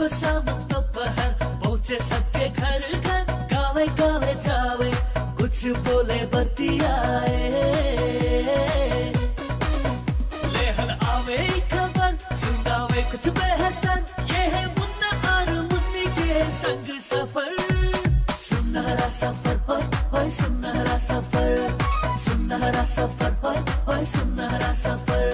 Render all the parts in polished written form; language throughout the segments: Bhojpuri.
सुबह शाम दोपहर पहुँचे सबके घर घर, गावे गावे जावे कुछ बोले बतियाए, लेहन आवे खबर सुनावे कुछ बेहतर, ये है मुन्ना और मुन्नी के संग सफर। सुनहरा सफर होय होय सुनहरा सफर, सुनहरा सफर होय होय सुनहरा सफर।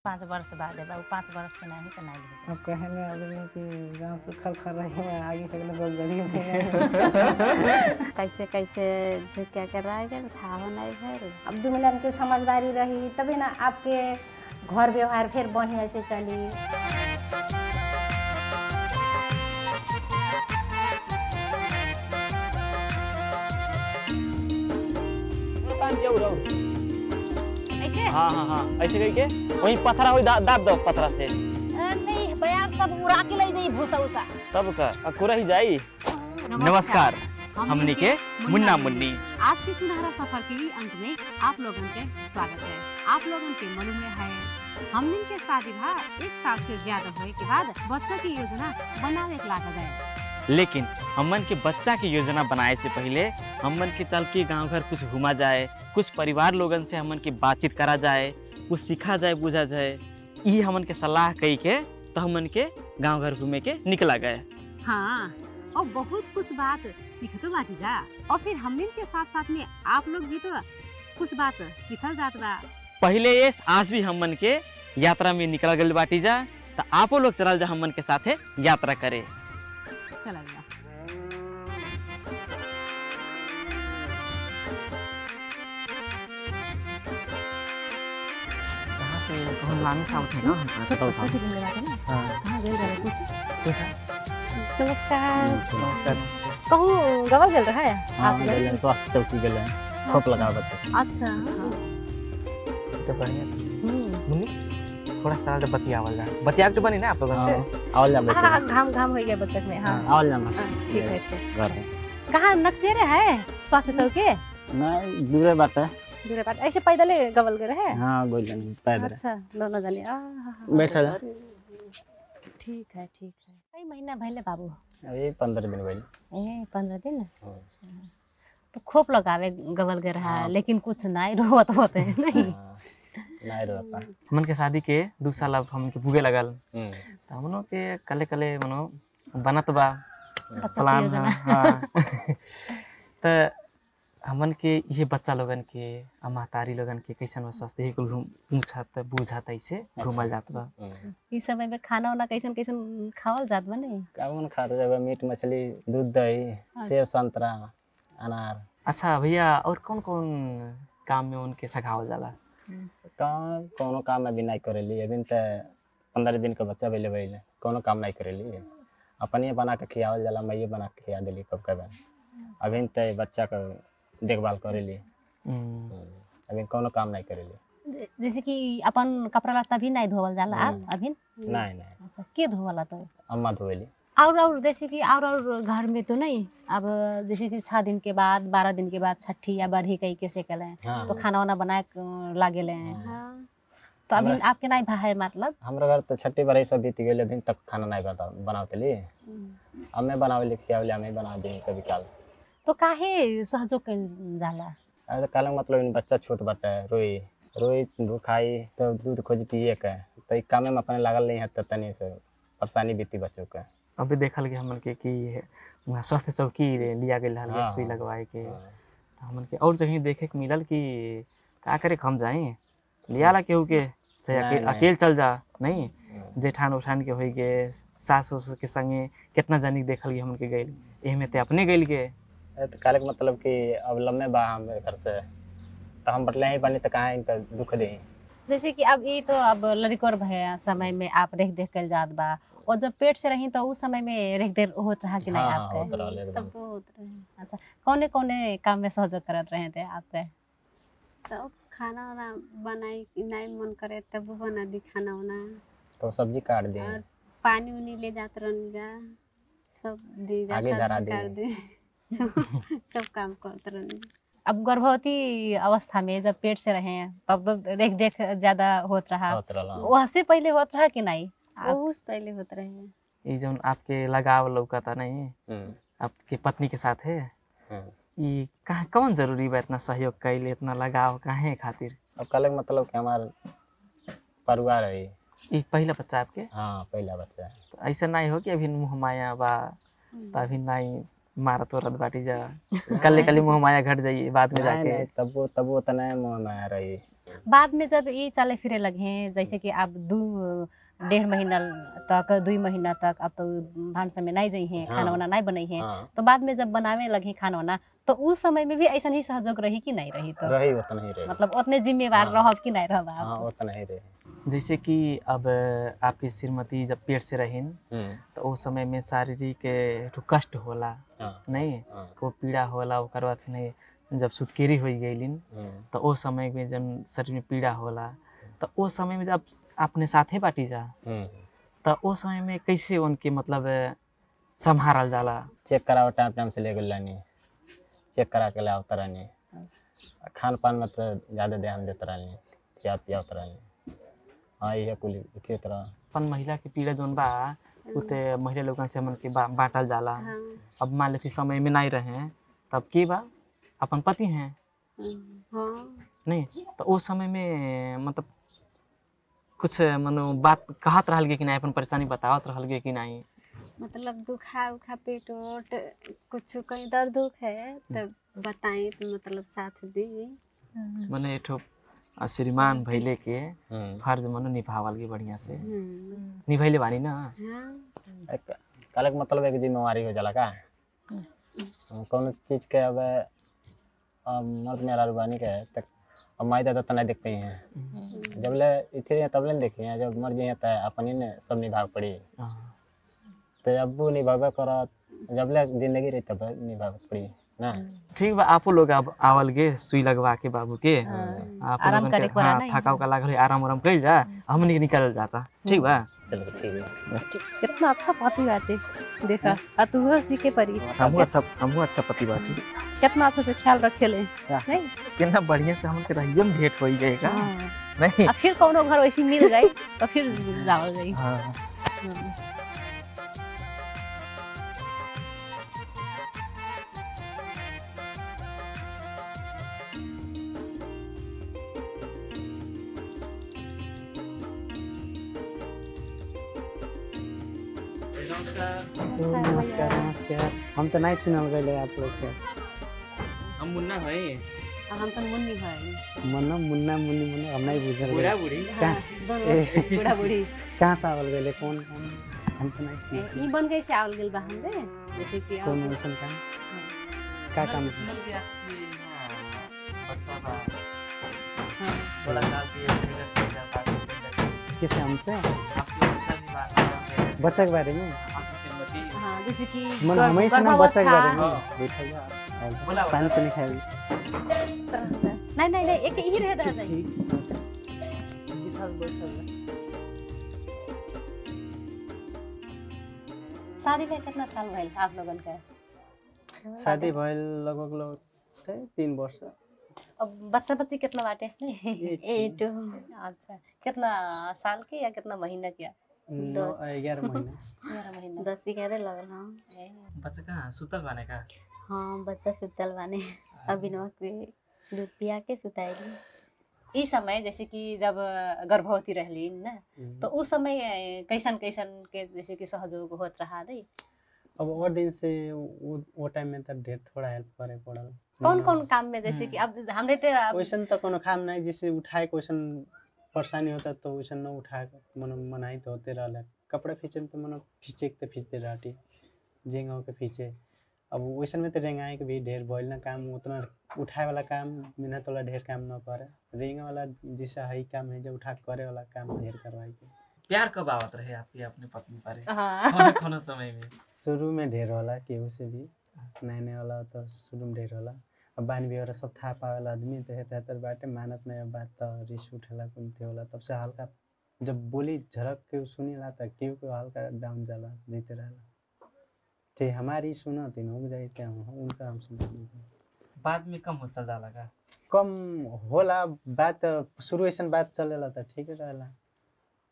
5 वर्ष बाद है बाबू, 5 वर्ष के नहीं तो नहीं अब कहने आदमी कि गाँव सुखल खा रही है, आगे तक लोग गरीब है। कैसे कैसे जो क्या कर रहा है था नहीं है। अब दू मिलन के समझदारी रही तभी ना आपके घर व्यवहार फिर बढ़िया से चली। ऐसे हाँ हाँ हाँ ऐसे करके वहीं पथरा हुई दाब दो पथरा से। नहीं बयान सब उड़ा के ले जाई भूसा उसा तब का अकुरा ही जाई। नमस्कार, हमनी के मुन्ना मुन्नी। आज के सुनहरा सफर के अंत में आप लोगों के स्वागत है। आप लोगों के मालूम है हमनी के शादी भा 1 साल से ज्यादा होए के बाद बच्चा की योजना बनावे के लागत है। लेकिन हमन के बच्चा की योजना बनाए से पहले हमन के चल के गांव घर कुछ घुमा जाए, कुछ परिवार लोगन से हमन की बातचीत करा जाए, कुछ सीखा जाए बुझा जाए। ये हमन के सलाह कही के तो हमन के गांव घर घूमे के निकला गए। हाँ और बहुत कुछ बात सीखते बाटी जा और फिर हमन के साथ साथ में आप लोग भी तो कुछ बात सीखल जात बा। पहले ये आज भी हमन के यात्रा में निकल गए बाटी जा, तो आपो लोग चल जा हमन के साथे यात्रा करे। चला गया कहाँ से हम लाने से उठे ना नमस्कार। नमस्कार। कहूँ गवल गल रहा है आप गए स्वास्थ्य चौकी गए खोप लगा बच्चे। अच्छा तो बढ़िया मुन्नी थोड़ा सा बतियावल जा, बतिया के बनी ना आप लोगन से आवल जा बेटे। हाँ घाम घाम हो गया बच्चक में। हाँ आवल जा ठीक है ठीक। घर है कहाँ नक्सेरे है स्वास्थ्य चौकी? नहीं दूरे बात है। दूरे बात ऐसे पैदल गवल गए है? हाँ गोलन पैदल। अच्छा दोनों जने बैठा जा। ठीक है ठीक है। कई महीना भइले बाबू? अभी 15 दिन भइल। ए 15 दिन तो खोप लगावे गवल गए रहा लेकिन कुछ नहीं रोवत होते नहीं। नहीं रहता। हमन के शादी के 2 साल अब हमन के भूगे लगल तो हमनो के कले कले मनो बनत बा प्लान। हाँ तो हमन के ये बच्चा लोगन के महतारी लोगन के कैसन स्वास्थ्य ही कुल पूछत बुझत ऐसे घूमल जात बा। इस समय में खाना वाना कैसन कैसन खावल जात बा नहीं? कावन खाते जाबे मीट मछली दूध दही सेब संतरा अनार। अच्छा भैया और कौन कौन काम में उनके सखावल जाला? काम कोनो काम अभी नहीं करेली, अभी तो 15 दिन का बच्चा भइले भइले कोनो काम नहीं करेली। अपने बना के खियावल जाला, मैं बना के खिया देली कब कब। अभी तो बच्चा का देखभाल करेली, अभी कोनो काम नहीं करेली। जैसे कि अपन कपड़ा लत्ता भी नहीं धोवल जाला अभी? नहीं। अच्छा के धोवला तो? अम्मा धोवेली। और जैसे कि और घर में तो नहीं अब जैसे कि 6 दिन के बाद 12 दिन के बाद छठी या बरही कहीं कैसे करें तो खाना वाना बनाए लागे ले। तो अभी आपके नहीं भाई मतलब? हमारे घर तो छठी बरही सब बीत गए, अभी तक खाना नहीं बनावतली। अब मैं बनावे खियावली, मैं बना देंगे कभी काल। तो काहे सहयोग कर जाला? अरे काल मतलब बच्चा छोट बाटे रोई भूखाई तो दूध खोज पिए के तो काम में अपने लागल नहीं है तो तनी से परेशानी बीती बच्चों के। अभी देखल गया हमन के कि वहाँ स्वास्थ्य चौकी लिया गया सुई लगवाए के। तो हमन के और जगह देखे के मिलल कि का करे हम जाए लिया ला केहू के चाहे अकेले चल जा नहीं जेठान उठान के होई के सास ससुर के संगे कितना जनी देखल गया हमन के गइल एमे ते अपने गइल के। तो काले मतलब कि अब लम्बे बा हमारे घर से तो हम बटले ही बनी तो कहाँ इनका दुख दे। जैसे कि अब ये तो अब लड़कोर भैया समय में आप रेख देख कर जात बा और जब पेट से रही तो उस समय में रेख देर होत रहा कि नहीं आपके? तब तो होत रहे। अच्छा कौने कौने काम में सहयोग करत रहे थे आपके? सब खाना वाना बनाई नहीं मन करे तब बना दी खाना वाना तो सब्जी काट दे और पानी उनी ले जात रहन जा सब दी जा आगे धरा सब्जी दे। काट दे सब काम करते रहन। अब गर्भवती अवस्था में जब पेट से रहे तब रेख देख ज्यादा होत रहा, वहाँ से पहले होत रहा कि नहीं? बहुत पहले होत रहे। ये जो आपके लगाव लौकता नहीं आपके पत्नी के साथ है ये कहाँ कौन जरूरी बा इतना सहयोग कैले इतना लगाव काहे खातिर? अब कल मतलब कि हमार परिवार है ये पहला बच्चा आपके? हाँ पहला बच्चा है। तो ऐसा नहीं हो कि अभी मुँह माया बा तो अभी नहीं मारत वरत बाटी जा कल कल मुँह माया घट जाइए बाद में जाके? तब वो तो नहीं मुँह माया रही। बाद में जब ये चले फिरे लगे जैसे कि आप 1.5 महीना तक 2 महीना तक अब तो भानस में नहीं जाइ हैं खाना वाना नहीं बनाई है तो बाद में जब बनावे लगे खाना वाना तो उस समय में भी ऐसा ही सहयोग रही कि नहीं रही? तो रही उतना ही रही मतलब उतने जिम्मेवार रहब कि नहीं रहब आप? हाँ उतना ही रही। जैसे कि अब आपकी श्रीमती जब पेट से रहीन तो उस समय में शारीरिक एक कष्ट होला नहीं को पीड़ा होला ओकर बाद फिर जब सुतकेरी हो गईलिन तो उस समय में जब शरीर में पीड़ा होला तो उस समय में जब अपने साथे बाटी जा तो उस समय में कैसे उनके मतलब संभारल जाला? चेक कराओ टाइम टाइम से ले गई चेक करा के लाओ रहनी खान पान में तो ज़्यादा ध्यान देते रहनी खिया पिया रहनी। हाँ ये कुल इसी तरह अपन महिला के पीड़ा जोन बा उते महिला लोगन से मन के बांटल जाला। अब मान लीजिए समय में नहीं रहे तब के बा अपन पति हैं नहीं तो उस समय में मतलब कुछ मनो बात कहत रहल कि नहीं अपन परेशानी बतावत रहल कि नहीं? मतलब दुखा उखा पेट वोट कुछ कहीं दर्द दुख है तब बताएं तो मतलब साथ दी मने एठो श्रीमान भैले के फर्ज मनो निभावल के बढ़िया से निभैले बानी ना। कल मतलब एक जिम्मेवारी हो जाला का कौन चीज के अब मर्द मेरा रुबानी के तक अब माई दादा तो नहीं देख पाई हैं जब ले इथे तब ले देखी हैं जब मर जाइए तो अपन ही ने सब निभाव पड़ी तो अब वो निभावे कर जब ले जिंदगी रही तब निभाव पड़ी ना। ठीक बा आपो लोग अब आवल के सुई लगवा के बाबू के आप आराम करे हाँ थकाव का लागल आराम आराम कइल जा हमनी के निकल जाता। ठीक बा चलो ठीक है। कितना अच्छा पति बाटे देखा आ तू सीखे परी हमहू अच्छा पति बाटी कितना अच्छा से ख्याल रखेले नहीं कितना बढ़िया से हमन के रहिए में भेंट होई जाएगा नहीं अब फिर कौनो घर वैसी मिल गई तो फिर जाओ जाई। हाँ नमस्कार नमस्कार। हम तो नहीं चिन्हल गए आप लोग के। हम मुन्ना है हम तो मुन्नी है मुन्ना मुन्ना मुन्नी मुन्ना हम नहीं बुझल बूढ़ा बूढ़ी दोनों बूढ़ा बूढ़ी कहाँ से आवल गए कौन कौन हम तो नहीं चिन्हल। ई बन कैसे आवल गेल बा हमरे जैसे कि कौन मौसम का काम से बच्चा बा बोला था कि किसे हमसे आपके बच्चा की बात है बच्चा के बारे में आपकी श्रीमती हां जैसे कि मन हमेशा ना बच्चा के बारे में बैठा बोला जा पानी से नहीं खाएगी नहीं नहीं नहीं एक ही रहता है ठीक शादी में कितना साल भइल आप लोगन के? शादी भइल लगभग 3 वर्ष। अब बच्चा बच्ची कितना बाटे? एट अच्छा कितना साल के या कितना महीना के? 11 महीना 11 महीना 10-11 लगल। हाँ बच्चा कहाँ सुतल बाने का? हाँ बच्चा सुतल बाने अभी नवा के दूध पिया के सुताइली। इस समय जैसे कि जब गर्भवती रहली ना तो उस समय कैसन कैसन के जैसे कि सहयोग होत रहा रे? अब और दिन से वो टाइम में तो ढेर थोड़ा हेल्प करे पड़ल। कौन कौन काम में जैसे कि अब हमरे ते वैसन तो कोनो काम नहीं जिसे उठाए क्वेश्चन परेशानी होता तो वैसन न उठा मन मनाई तो होते रहल। कपड़ा खींचे में तो मन खींचे के तो खींचते रहती झेंगा के खींचे। अब वैसन में तो रेंगाए के भी ढेर भइल ना काम उतना उठाए वाला काम मेहनत वाला ढेर काम न करे रेंगा वाला जैसा है काम है जो उठा करे वाला काम ढेर करवाई के। प्यार कब आवत रहे आपके अपने पत्नी पर? हां कौन समय में? शुरू में ढेर होला केहू से भी नए वाला तो शुरू में ढेर होला। अब बानी भी और सब था पावेला आदमी तो हेता तर बाटे मानत नहीं बात तो रिस उठेला कुनते होला तब से हल्का जब बोली झरक के सुनीला त केहू को हल्का डाउन जाला जीते रहला। ते हमारी सुना तीन हो जाए चाहे उनका हम सुन बाद में कम हो चल जाला का? कम होला बात शुरू ऐसन बात चलेला त ठीक रहेला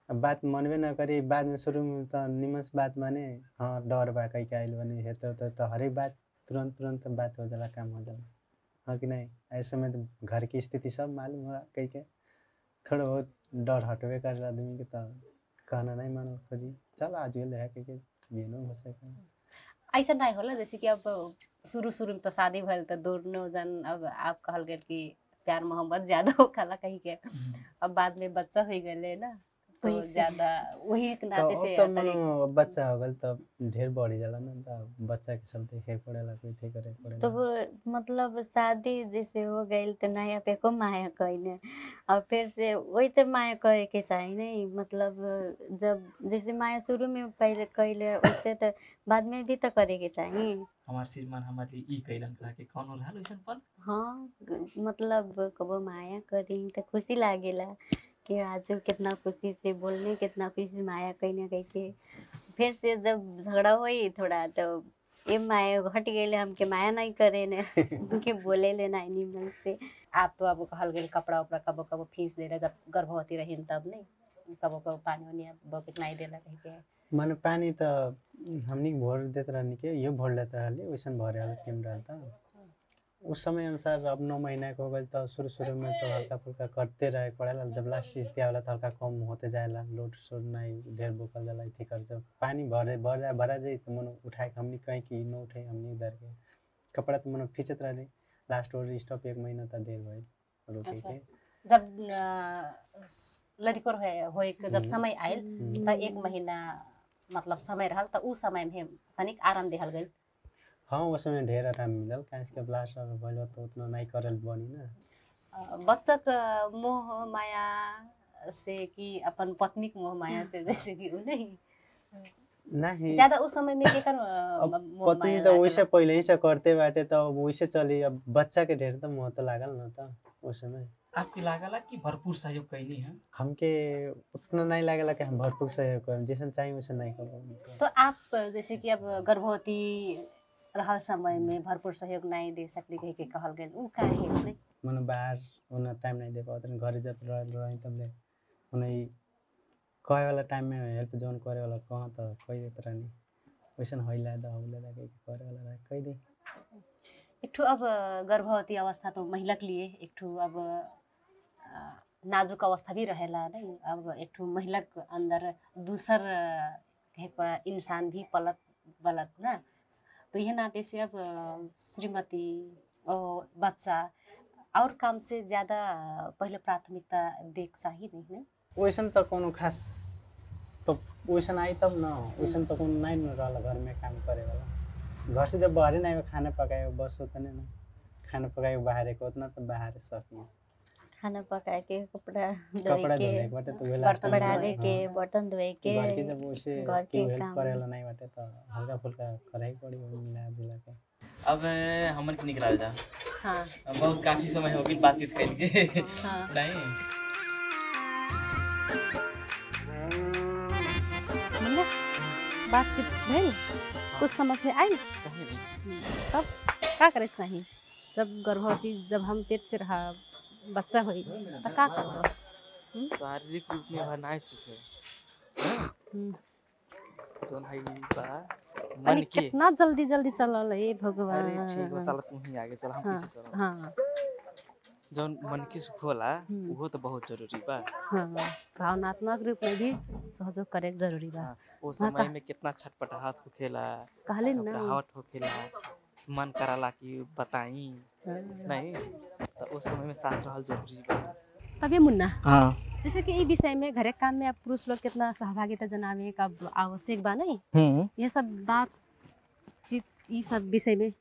अब बात मनबे न करी बाद में शुरू में तो निमन से बात माने हाँ डर बा कहीं के आइल बनी है तो हर एक बात तुरंत बात हो जाला, काम हो जाला, हाँ कि नहीं। ऐसे में तो घर की स्थिति सब मालूम हुआ कहीं के थोड़ा बहुत डर हटवे कर आदमी के, तो कहना नहीं मानो खोजी चल आज गए है कहीं के बिनो हो सके। ऐसा नहीं होला जैसे कि अब शुरू में तो शादी भल तो दोनों जन अब आप कहल गए कि प्यार मोहब्बत ज्यादा हो खला कहीं के, अब बाद में बच्चा हो गए ना तो ज्यादा वही के नाते से तो मनो बच्चा हो गल तब ढेर बढ़ी जाला ना, तो बच्चा के चलते खे पड़ेला कोई थे करे पड़ेला। तो वो मतलब शादी जैसे हो गई तो नया पे को माया कहने और फिर से वही तो माया कहे के चाहिए नहीं, मतलब जब जैसे माया शुरू में पहले कहले उससे तो बाद में भी तो करे के चाहिए। हमार श्रीमान हमारे ई कैलन कहा के कौन हो रहा वैसन पल। हाँ मतलब कबो माया करी तो खुशी लागेला कि आज कितना खुशी से बोलने कितना खुशी से माया कहने कह के, फिर से जब झगड़ा हुई थोड़ा तो ये माया हट गए हमके माया नहीं करे ने उनके बोले ले नहीं निमन से। आप तो अब कहल गए कपड़ा उपड़ा कबो कबो फीस दे रहे जब गर्भवती रही तब नहीं कबो कबो पानी वानी बकेट नहीं देला कह के मन पानी तो हमनी भर देते रहनी के ये भर लेते रहली वैसन भरे वाला टीम रहता उस समय अनुसार। अब 9 महीना के हो गए तो शुरू में तो हल्का फुल्का करते रहे पड़ेला, जब लास्ट स्थिति आवेला तो हल्का कम होते जाएला, लोड शोड नहीं ढेर बोकल जाला इथे कर। जब पानी भरा जाए तो मन उठाए के हमनी कहीं कि न उठे हमनी उधर के कपड़ा तो मन खींचत रहली। लास्ट और स्टॉप 1 महीना तक देर भइल रोटी के। जब लड़को होए के जब समय आयल तो 1 महीना मतलब समय रहल तो उस समय में तनिक आराम देहल गई। हाँ उस समय ढेर आराम मिलल काहे के ब्लास्ट भइल तो उतना नहीं करल बनी ना। बच्चा का मोह माया से कि अपन पत्नी के मोह माया से जैसे कि नहीं ज्यादा उस समय में केकर मोह पत्नी माया तो वैसे पहले ही से करते बाटे तो वैसे चली। अब बच्चा के ढेर तो मोह तो लागल ना था उस समय। आपके लागला कि भरपूर सहयोग कैनी है? हमके उतना नहीं लागला कि हम भरपूर सहयोग करब, जैसन चाहिए वैसे नहीं करब। तो आप जैसे कि अब गर्भवती रहल समय में भरपूर सहयोग नहीं दे सकली कह के कहल गेल उ काहे नहीं मन बाहर उना टाइम नहीं दे पावत घर जब रही तब ले उन्हें कहे वाला टाइम में हेल्प जोन करे वाला कहां तो कह देत रहनी वैसन होइला द होइला द के करे वाला रह कह दे। एक ठो अब गर्भवती अवस्था तो महिला के लिए एक ठो अब नाजुक अवस्था भी रहेला नहीं। अब एक ठो महिला के अंदर दूसर कहे पर इंसान भी पलत ना, तो यह नाते से अब श्रीमती और बच्चा और काम से ज्यादा पहले प्राथमिकता देख चाहिए नहीं है। वैसन तो कोनो खास तो वैसन आई तब ना वैसन तो कोनो नहीं न रहला घर में काम करे वाला। घर से जब बाहर नहीं खाना पकाए बस उतने ना खाना पकाए बाहर को उतना तो बाहर सकी खाना पकाए के कपड़ा धोए के बाटे तो वेला बर्तन डाले के बर्तन धोए के घर के जब वैसे घर के हेल्प काम करे वाला नहीं बाटे तो हल्का फुल्का करे पड़ी मिला जुला के। अब हमन के निकला जा। हाँ बहुत काफी समय हो गई बातचीत कैल के। हाँ नहीं मतलब बातचीत भइल कुछ समझ में आई तब का करे चाहिए जब गर्भवती जब हम पेट से रहा बच्चा हुई तो का करबो शारीरिक रूप में बनाए सुखे जोन है बा मन अरे के। कितना जल्दी चलल है भगवान। अरे ठीक हो चल तू ही आगे चल हम हाँ, पीछे चल। हाँ जोन मन के सुख होला वो तो बहुत जरूरी बा। हाँ भावनात्मक रूप में भी सहयोग करे जरूरी बा। हाँ, वो समय में कितना छटपटाहट होखेला कहले ना घबराहट होखेला मन कराला कि बताई नहीं तो उस समय में साथ रहल जरूरी बा। तभी मुन्ना हाँ जैसे कि इस विषय में घरे काम में आप पुरुष लोग कितना सहभागिता जनावे का आवश्यक बा नहीं ये सब बातचीत ये सब विषय में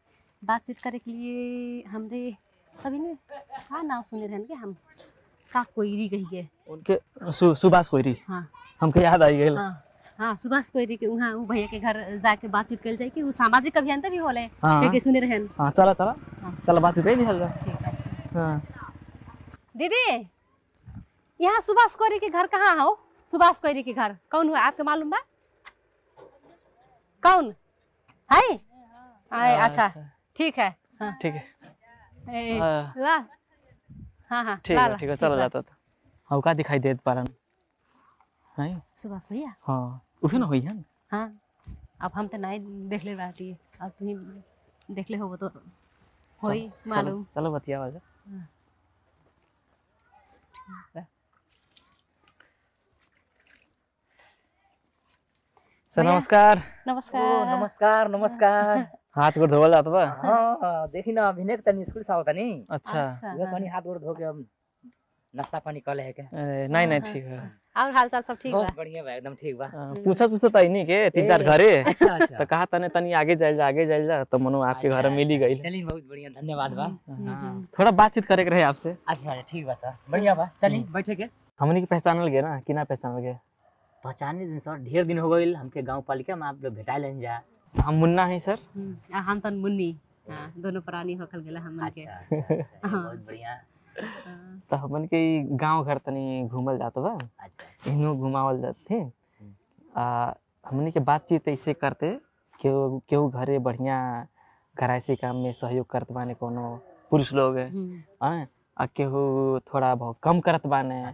बातचीत करे के लिए हमरे सभी ने हाँ नाम सुने रहन के हम का कोईरी कही के उनके सुभाष कोईरी हाँ हमके याद आई गेल। हाँ हाँ सुभाष कोईरी के वहाँ उ भैया के घर जाके बातचीत कल जाए कि वो सामाजिक अभियंता भी होले हाँ। के सुने रहन। हाँ चला चला हाँ। चला बातचीत कर लिहल जा। ठीक है हाँ दीदी यहाँ सुभाष कोईरी के घर कहाँ हो? सुभाष कोईरी के घर कौन हुआ आपके मालूम बा? कौन है? अच्छा ठीक है हाँ ठीक है ला हाँ हाँ ठीक है चला जाता था। हाँ का दिखाई देत पारन है सुभाष भैया हाँ उहे ना होई है हाँ अब हम तो नहीं देख ले रहती अब तुम्हें देख ले हो तो होई मालूम चलो बतिया आजा सर भैया। नमस्कार नमस्कार नमस्कार नमस्कार हाथ गोड़ धोवल जात बा हाँ देखी ना अभिनय तनी स्कूल से आवता नी अच्छा उहे पानी हाथ गोड़ धो के अब नाश्ता पानी कर ले है के नहीं नहीं ठीक है और हाल चाल सब ठीक बा बहुत बढ़िया बा एकदम ठीक बा पूछत तो नहीं के 3-4 घरे अच्छा अच्छा तो कहा तने तनी आगे जाइल जा तो मनो आपके घर में मिल ही गई चलिए बहुत बढ़िया धन्यवाद बा हाँ थोड़ा बातचीत करे के रहे आपसे अच्छा ठीक बा सर बढ़िया बा चलिए बैठे के हमनी की पहचानल गए ना कि ना पहचानल गए पहचाने दिन सर ढेर दिन हो गइल हमके गांव पालिका में आप लोग भेटाइल हैं जा हम मुन्ना है सर हम तो मुन्नी हाँ दोनों प्राणी होखल गेला हमन के अच्छा बहुत बढ़िया तो हमन के गांव घर तनी घूमल जात बा अच्छा इनो घुमावल जाते हमनी के बातचीत ऐसे करते केहू घरे बढ़िया घरायसी काम में सहयोग करत बाने कोनो पुरुष लोग हैं आ केहू थोड़ा बहुत कम करत बाने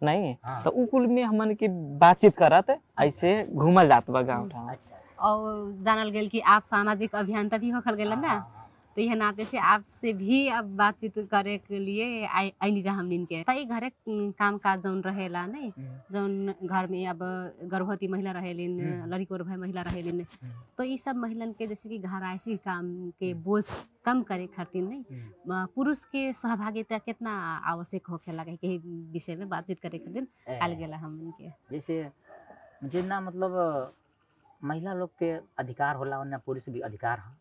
नहीं तो उ कुल में हमन की बातचीत करत ऐसे घूमल जात बा गाँव ठाम अच्छा और जानल गेल कि आप सामाजिक अभियंता भी होखल गेलन ना तो यह नाते से आपसे भी अब बातचीत करे के लिए आईनी जा हमनिन के त घरे काम काज जौन रहेला नहीं जौन घर में अब गर्भवती महिला रहेलिन लड़की और भाई महिला रहेलिन तो ये सब महिलन के जैसे कि घरायसी काम के बोझ कम करे खातिर नहीं पुरुष के सहभागिता कितना आवश्यक होखे लगे के विषय में बातचीत करे खातिर आल गेला हमन के जैसे जितना मतलब महिला लोग के अधिकार होला उतना पुरुष भी अधिकार है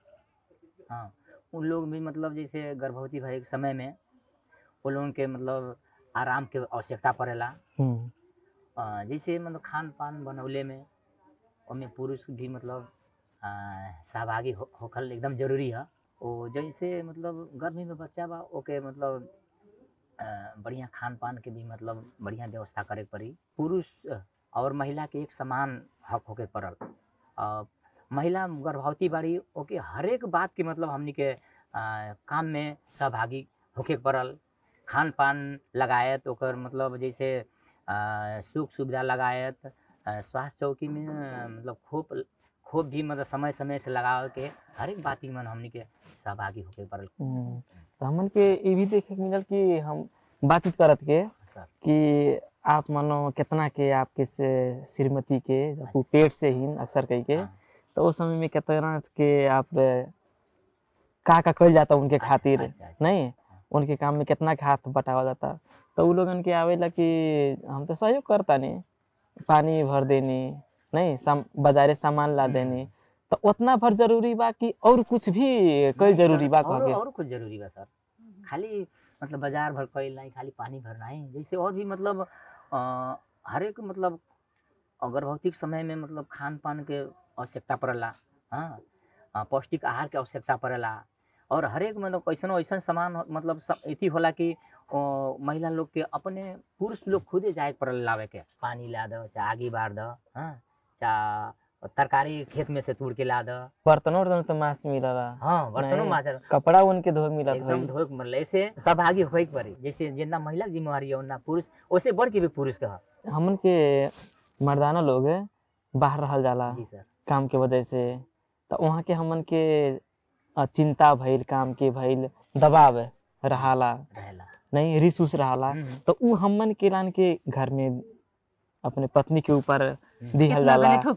हाँ उन लोग भी मतलब जैसे गर्भवती भरे के समय में वो लोगों के मतलब आराम के आवश्यकता पड़ेला जैसे मतलब खान पान बनौले में उनमें पुरुष भी मतलब सहभागी होखल एकदम जरूरी है वो जैसे मतलब गर्मी में बच्चा बा ओके मतलब बढ़िया खान पान के भी मतलब बढ़िया व्यवस्था करे पड़ी पुरुष और महिला के एक समान हक होके पड़ल महिला गर्भवती बाड़ी ओके हर एक बात की मतलब हमनी के काम में सहभागी होके पड़ल खान पान लगायत ओकर मतलब जैसे सुख सुविधा लगायत स्वास्थ्य चौकी में मतलब खूब भी मतलब समय समय से लगा के हर एक बात की मन हमनी के सहभागी होके पड़ल तो हमन के ये भी देखे के मिलल कि हम बातचीत करत के कि आप मानो कितना के आपके से श्रीमती के जब पेट से ही अक्सर कही के तो उस समय में कितना के आप का कल जाता उनके खातिर नहीं उनके काम में कितना के हाथ बटावा जाता तो वो लोगन के आवेला कि हम तो सहयोग करता नहीं पानी भर देनी नहीं बाजारे सामान ला देनी तो उतना भर जरूरी बा कि और कुछ भी कई जरूरी बा और कुछ जरूरी बा सर खाली मतलब बाजार भर कईल नहीं खाली पानी भरना है जैसे और भी मतलब हर एक मतलब गर्भवती के समय में मतलब खान पान के आवश्यकता पड़ेला हाँ पौष्टिक आहार के आवश्यकता पड़ेला और हर एक मतलब ऐसा सामान मतलब इति होला कि महिला लोग के अपने पुरुष लोग खुदे जाए पड़ल लावे के पानी ला दो चाहे आगी बार दो हाँ चाहे तरकारी खेत में से तोड़ के ला दो बर्तनों तो मांस मिला हाँ बर्तनों मांस कपड़ा उनके धो मिला एकदम धो मतलब ऐसे सहभागी होए के पड़ी जैसे जितना महिला की जिम्मेवारी है उतना पुरुष वैसे बढ़ के भी पुरुष का हमन के मर्दाना लोग बाहर रहल जाला जी सर काम के वजह से तो वहाँ के हमन के चिंता भइल काम के भइल दबाव रहाला नहीं रिसूस रहाला तो उ हमन के लान के घर में अपने पत्नी के ऊपर दिहल जाला तो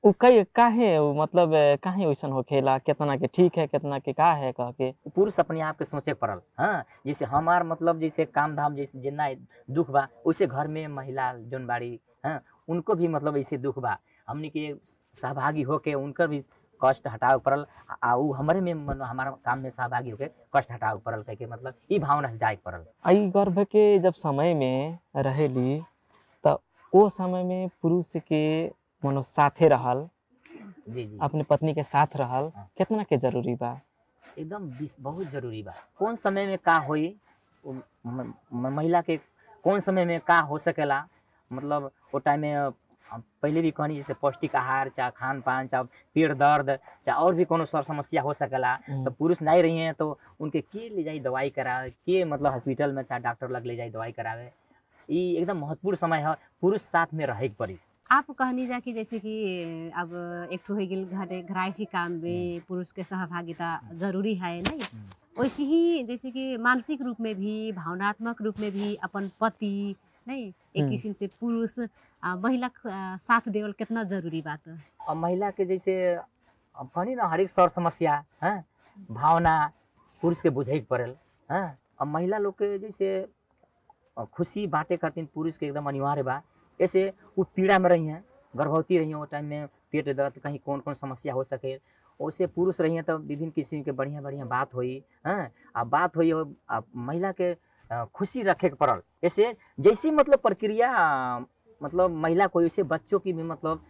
उ कई काहे मतलब काहे वैसन होखेला कितना के ठीक है कितना के का है कह के पुरुष अपने आप के सोचे पड़ल हाँ जैसे हमार मतलब जैसे काम धाम जैसे जितना दुख बा वैसे घर में महिला जोन बाड़ी हाँ उनको भी मतलब ऐसे दुख बा हमने के सहभागी होके उनका भी कष्ट हटाव पड़ल उ हमारे में हमारा काम में सहभागी होके कष्ट हटाव पड़ल कह के मतलब ई भावना से जाए पड़ल आई गर्भ के जब समय में रहेली तो वो समय में पुरुष के मनो साथे रहल जी अपने पत्नी के साथ रहल कितना के जरूरी बा एकदम बहुत जरूरी बा कौन समय में का होई महिला के कौन समय में का हो सकेला मतलब वो टाइम में पहले भी कहनी जैसे पौष्टिक आहार चाहे खान पान चाहे पेट दर्द चाहे और भी कोनो समस्या हो सकेला तो पुरुष नहीं रही हैं तो उनके के ले जाए दवाई करावे के मतलब हॉस्पिटल में चाहे डॉक्टर लग ले जाए दवाई करावे ये एकदम महत्वपूर्ण समय है, पुरुष साथ में रहे पड़ी। आप कहनी जा कि जैसे कि अब एक ठो हो गेल घरायसी काम में पुरुष के सहभागिता जरूरी है नहीं, वैसे ही जैसे कि मानसिक रूप में भी भावनात्मक रूप में भी अपन पति नहीं एक किस्म से पुरुष महिला साथ देवल कितना जरूरी बात है। अब महिला के जैसे अब कहनी ना हरेक सर समस्या है भावना पुरुष के बुझे पड़ल है। अब महिला लोग के जैसे खुशी बांटे खातिर पुरुष के एकदम अनिवार्य बा। ऐसे वो पीड़ा में रही हैं, गर्भवती रही हैं, वो टाइम में पेट दर्द कहीं कौन कौन समस्या हो सके, वैसे पुरुष रही हैं तो विभिन्न किस्म के बढ़िया बढ़िया बात हुई है। अब बात हुई अब महिला के खुशी रखे के पड़ल। ऐसे जैसी मतलब प्रक्रिया मतलब महिला को ऐसे बच्चों की भी मतलब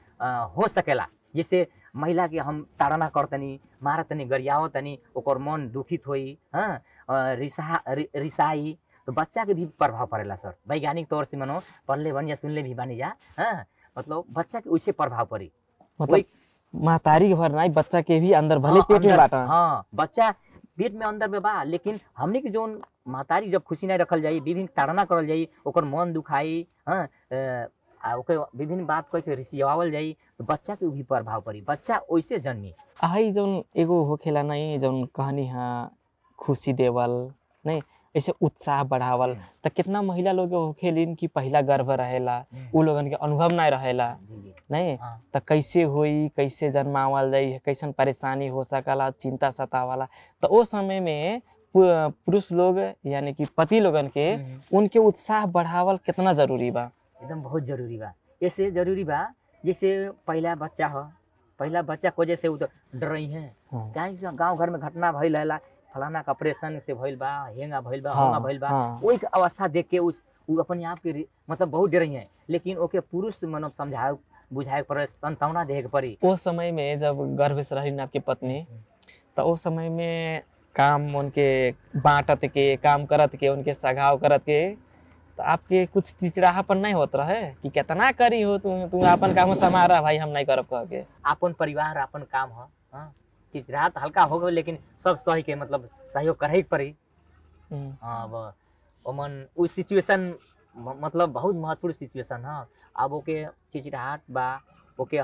हो सकेला। जैसे महिला के हम ताड़ना करतनी मारतनी गरियावतनी ओकर मन दुखित होई हाँ रिसाई तो बच्चा के भी प्रभाव पड़ेला सर। वैज्ञानिक तौर से मनो पढ़ले बन या सुनले भी बनी जा हाँ मतलब बच्चा के वैसे प्रभाव पड़ी। मतलब महतारी के भर नहीं बच्चा के भी अंदर भले पेट में बाटा हाँ बच्चा पेट में अंदर में बा, लेकिन हमने की जो महतारी जब खुशी नहीं रखल जाई विभिन्न ताड़ना करल जाई ओकर मन दुखाई हाँ ओके विभिन्न बात कह के रिसियावल जाई तो बच्चा के भी प्रभाव पड़ी। बच्चा वैसे जन्मी आई जौन एगो होखेला नहीं जौन कहानी हाँ खुशी देवल नहीं ऐसे उत्साह बढ़ावल तो कितना महिला लोग होखेलिन कि पहला गर्भ रहेला उ लोगन के अनुभव नहीं रहेला नहीं तो कैसे हुई कैसे जन्मावल जाई कैसन परेशानी हो सकला चिंता सतावाला तो वो समय में पुरुष लोग यानी कि पति लोगन के उनके उत्साह बढ़ावल कितना जरूरी बा। एकदम बहुत जरूरी बा। ऐसे जरूरी बा जैसे पहला बच्चा हो पहला बच्चा को जैसे डर रही है कहीं गाँव घर में घटना भइल रहेला फलाना का ऑपरेशन से भइल बा हेंगा भइल बा होंगा भइल बा वही अवस्था देख के उस अपने आप के मतलब बहुत डर है। लेकिन ओके पुरुष मतलब समझाए बुझाए पड़े संतावना दे के पड़ी। वो समय में जब गर्भ से रही आपकी पत्नी तो उस समय में काम उनके बांटत के काम करत के उनके सगाव करत के तो आपके कुछ चिड़चिड़ापन नहीं होत रहे कि कितना करी हो तुम अपन काम संभारा भाई हम नहीं करब कह के। अपन परिवार अपन काम हो चिड़चिड़ाहट हल्का हो गए लेकिन सब सही के मतलब सहयोग करे पड़ी। अब ओमन उस सिचुएशन मतलब बहुत महत्वपूर्ण सिचुएशन है। अब ओके चिड़चिड़ाहट बा ओके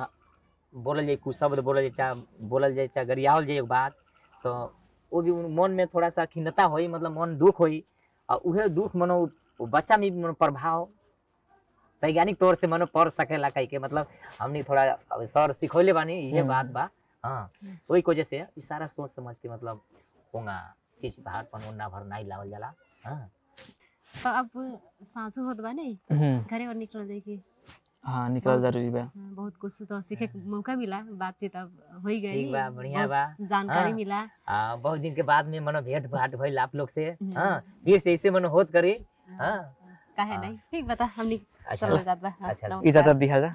बोलल जाए कुछ शब्द बोलल जाए चाहे गरियावल जाए एक बात तो वो भी मन में थोड़ा सा खिन्नता होई मतलब मन दुख होई और उहे दुख मनो बच्चा में भी प्रभाव वैज्ञानिक तौर से मनो पड़ सकेला कह के मतलब हमने थोड़ा सर सिखौले बानी ये बात बा हाँ वही वजह से सारा सोच समझ के मतलब होगा चीज बाहर पनोना भर नहीं लावल जाला। हाँ तो अब सासू होत बा नहीं घरे और निकल जाए की हाँ निकल जरूरी बा। बहुत कुछ तो सीखे मौका मिला बातचीत अब हो ही गई ठीक बा बढ़िया बा जानकारी मिला बहुत दिन के बाद में मनो भेंट भाट भइल आप लोग से हाँ फिर से ऐसे मनो होत करे हाँ काहे नहीं ठीक बता हमनी चल जात बा। अच्छा इजाजत दिया जा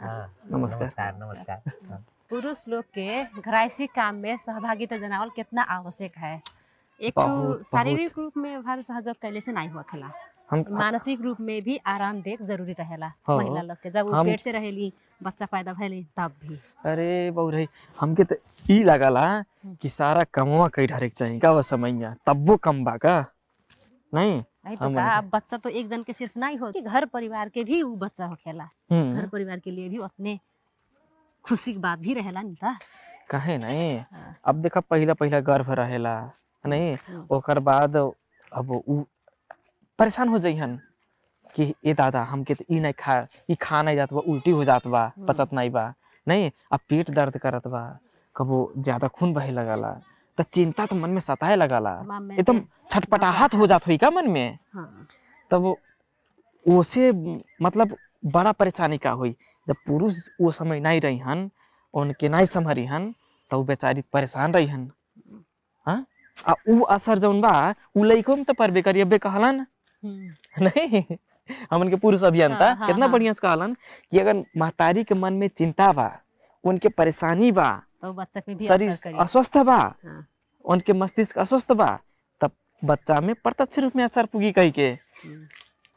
नमस्कार नमस्कार। पुरुष लोग के घरायसी काम में सहभागिता जनावल कितना आवश्यक है। एक तो शारीरिक रूप में भर सहयोग कैले से नहीं हुआ खेला मानसिक रूप में भी आरामदेह जरूरी रहेला महिला लोग के जब वो पेट से रहेली बच्चा पैदा भइली तब भी। अरे बहु रही हमके तो ई लागला कि सारा कमवा कई ढारेक चाहिए का वो समैया तब वो कम बा का नहीं तो का अब बच्चा तो एक जन के सिर्फ नहीं हो कि घर परिवार के भी वो बच्चा हो खेला घर परिवार के लिए भी अपने खुशी की बात भी रहेला नहीं था कहे नहीं। अब देखा पहला गर्भ रहेला नहीं ओकर बाद अब परेशान हो जाइहन कि ये दादा हमके तो ई खा नहीं जात बा उल्टी हो जात बा पचत नहीं बा नहीं अब पेट दर्द करत बा कबो ज्यादा खून बहे लगला तो चिंता तो मन में सताए लगला एकदम छटपटाहट हो जात हुई का मन में तब उसे मतलब बड़ा परेशानी का हुई जब पुरुष वो समय नहीं रही हन उनके नहीं संभरी हन तो बेचारी परेशान रही हन हाँ उ असर जौन बा उ लइको में तो परबे करी अबे कहलन नहीं हमन के पुरुष अभियंता कितना बढ़िया से कहलन कि अगर महतारी के मन में चिंता बा उनके परेशानी बा तो बच्चा के भी शरीर अस्वस्थ बा उनके मस्तिष्क अस्वस्थ बा तब बच्चा में प्रत्यक्ष रूप में असर पुगी कही के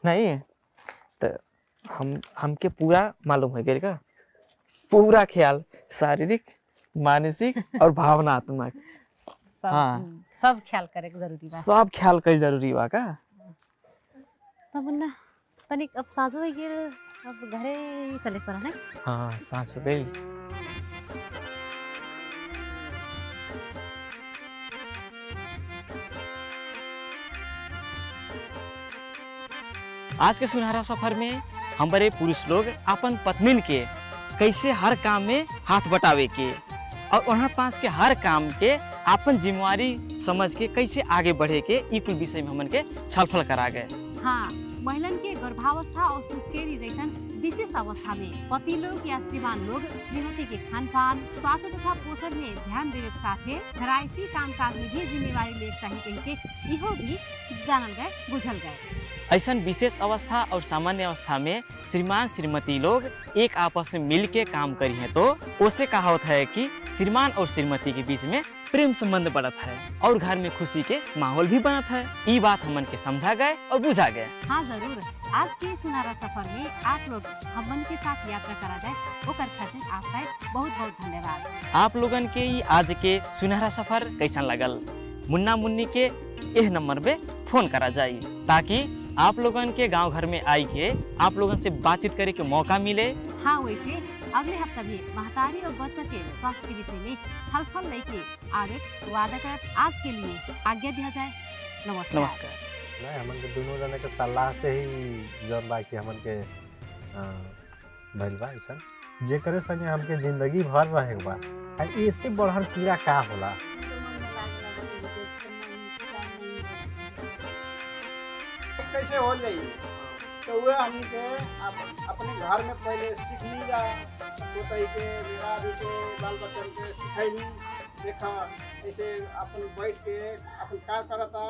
नहीं तो हमके पूरा मालूम है का पूरा ख्याल शारीरिक मानसिक और भावनात्मक सब ख्याल करे जरूरी बा सब ख्याल करे जरूरी बा का तब ना तनिक अब साँझो हो गेल, अब घरे चले पर है। हाँ साँझ हो गई। आज के सुनहरा सफर में हम बड़े पुरुष लोग अपन पत्नीन के कैसे हर काम में हाथ बटावे के और वहाँ पास के हर काम के अपन जिम्मेवारी समझ के कैसे आगे बढ़े के ई कुल विषय में हमन के छलफल करा गए। हाँ, महिलन के गर्भावस्था और सुकेरी जैसन विशेष अवस्था में पति लोग या श्रीमान लोग श्रीमती के खान पान, स्वास्थ्य तथा पोषण में ध्यान देवे के साथे घरायसी काम काज में भी जिम्मेवारी ले चाहिए कह के इहो भी जानल गए बुझल गए। ऐसा विशेष अवस्था और सामान्य अवस्था में श्रीमान श्रीमती लोग एक आपस में मिल के काम करी है तो उससे कहा होता है कि श्रीमान और श्रीमती के बीच में प्रेम संबंध बढ़त है और घर में खुशी के माहौल भी बनत है। ये बात हमन के समझा गए और बुझा गए। हाँ जरूर, आज के सुनहरा सफर में आप लोग हमन के साथ यात्रा करा गए ओकर खातिर आपका बहुत बहुत धन्यवाद। आप लोगन के ये आज के सुनहरा सफर कैसा लगल, मुन्ना मुन्नी के यह नंबर पे फोन करा जाए ताकि आप लोगन के गांव घर में आई के आप लोगन से बातचीत करे के मौका मिले। हाँ, वैसे अगले हफ्ता भी महतारी और बच्चा के स्वास्थ्य के विषय में छलफल लेके आगे वादा कर आज के लिए आज्ञा दिया जाए। नमस्कार। नमस्कार। हमन के दोनों जने के सलाह से ही जौन बा कि हमन के भइल बा ऐसा जे करे संगे हमके जिंदगी भर रहे बा। इससे बढ़ल कीड़ा का होला? कैसे हो जाई तो वह हम के अपने घर में पहले सीख ली जा पोतई के बिरादरी के बाल बच्चन के सिखैली देखा ऐसे अपन बैठ के अपन का करता